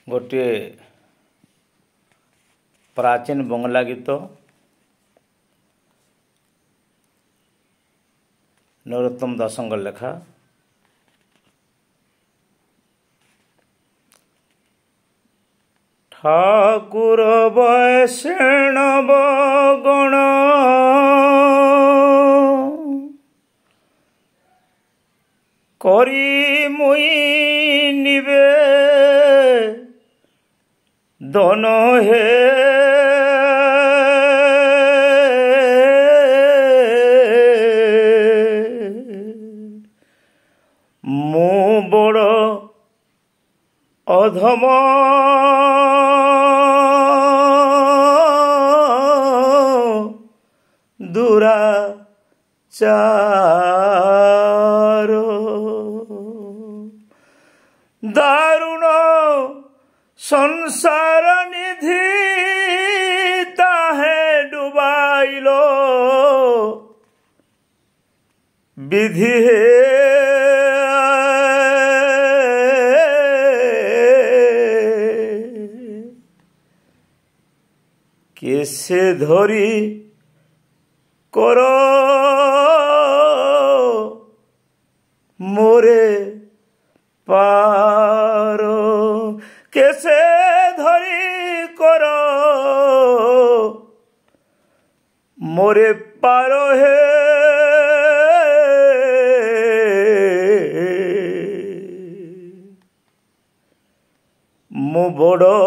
गोटे प्राचीन बंगला गीत नरोत्तम दासंग लेखा। ठाकुर वैष्णव गण करी मुई निवे दोनों हे मु बड़ अधम दुराचार दारुण संसार निधि ताहे डुबाइलो विधि कैसे धरी करो मोरे पारो कैसे धरी करो मोरे पारो है मु बड़ो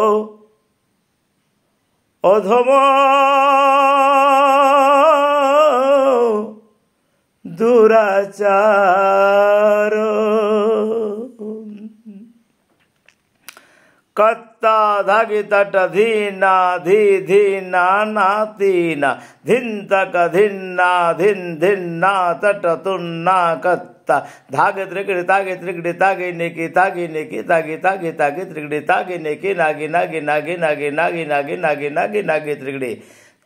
अधम दुराचार कत्ता धागी तट धीना धी धीना नातीना धिन तक धिन्ना धिन धिन्ना तट तुन्ना कत्ता धागे त्रिगड़ी तागे नेकी तागी तागी त्रिगड़ी तागे नेकी नागी नागी नागी नागी नागी नागी नागी नागी नागी त्रिगड़ी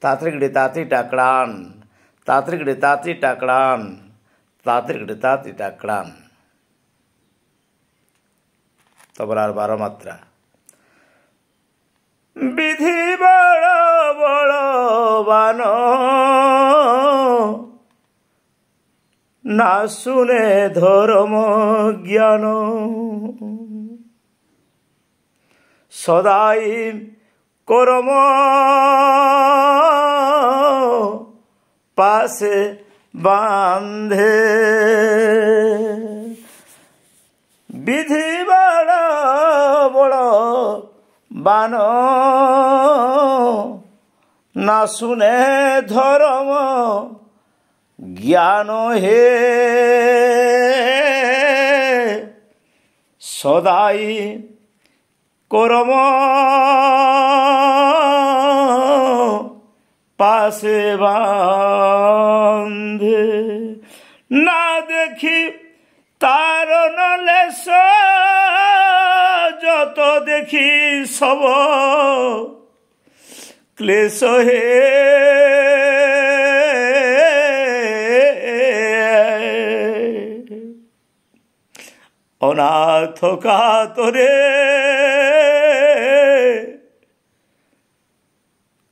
तात्रिगड़ी ताती टाकड़ान तात्रिगड़ी ताती टाकड़ान तात्रिगड़ी ताती टाकड़ान। तबरार 12 मात्रा। विधि बड़ बड़वान ना सुने धर्म ज्ञान सदाई कर्म पासे बांधे विधि बड़ बड़ बान ना सुने धर्म ज्ञान हे सदाई कर्म पासे बांधे ना देखी तार नलेश जत देखी सब क्लेश हे अनाथ कातरे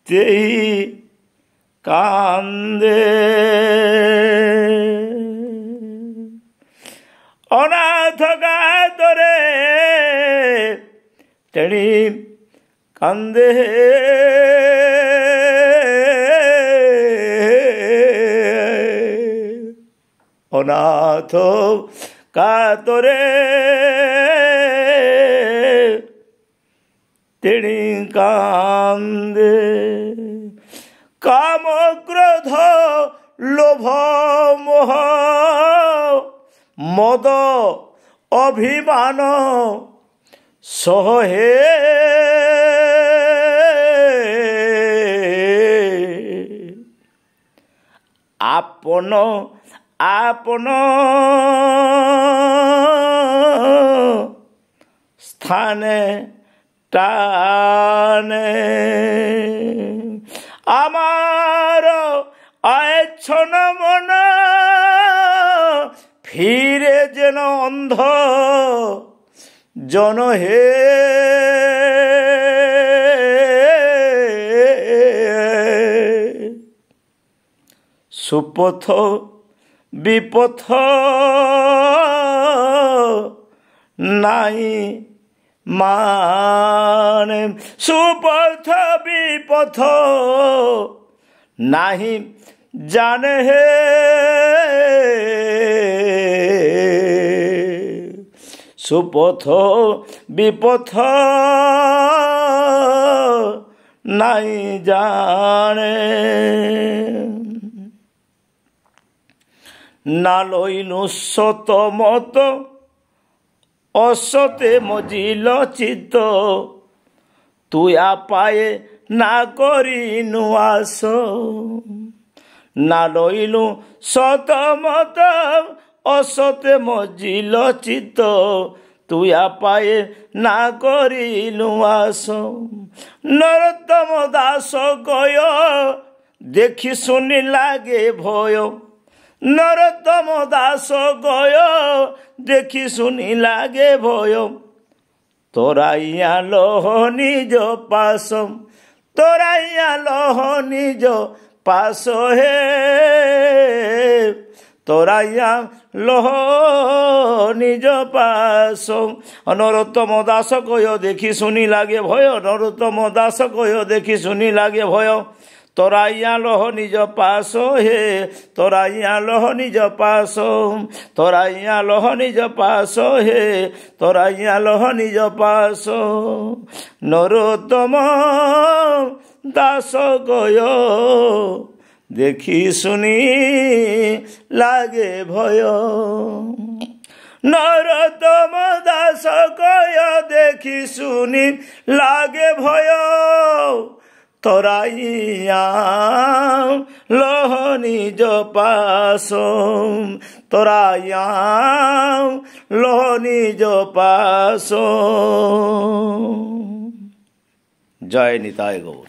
तेई कांदे अनाथ कातरे तेणी कांदे अनाथ कातरे तेणी कांदे काम क्रोध लोभ मोह मद अभिमान सहे आपन आपन स्थाने टाने आमार आयच्छन मन फिरे जेन अंध जन हे সুপথ বিপথ নাই মানে, সুপথ বিপথ নাহি জানে হে, সুপথ বিপথ নাই জানে। না লইনু সত মত অসতে মজিল চিত্ত, তুই আপায়ে না করিনু আস। না লইলু সত মত অসতে মজিল চিত্ত, তুই আপায়ে না করিলু আস। নরোত্তম দাস গয় দেখি শুনি লাগে ভয়, নরোত্তম দাস গয় দেখি শুনি লাগে ভয়। তোরাইয়া লহ নিজ পাশ, তোরাইয়া লহ নিজ পাশ হে, তোরাইয়া লহ নিজ পাশ। নরোত্তম দাস কয় দেখি শুনি লাগে ভয়, নরোত্তম দাস কয় দেখি শুনি লাগে ভয়। তোরাইয়া লহ নিজ পাশ হে, তোরাইয়া লহ নিজ পাশ, তোরাইয়া লহ নিজ পাশ হে, তোরাইয়া লহ নিজ পাশ। নরোত্তম দাস কয় দেখি শুনি লাগে ভয়, নরোত্তম দাস কয় দেখি শুনি লাগে ভয়। তোরাইয়া লহ নিজ পাশ, তোরাইয়া লহ নিজ পাশ। জয় নিতাই গৌর।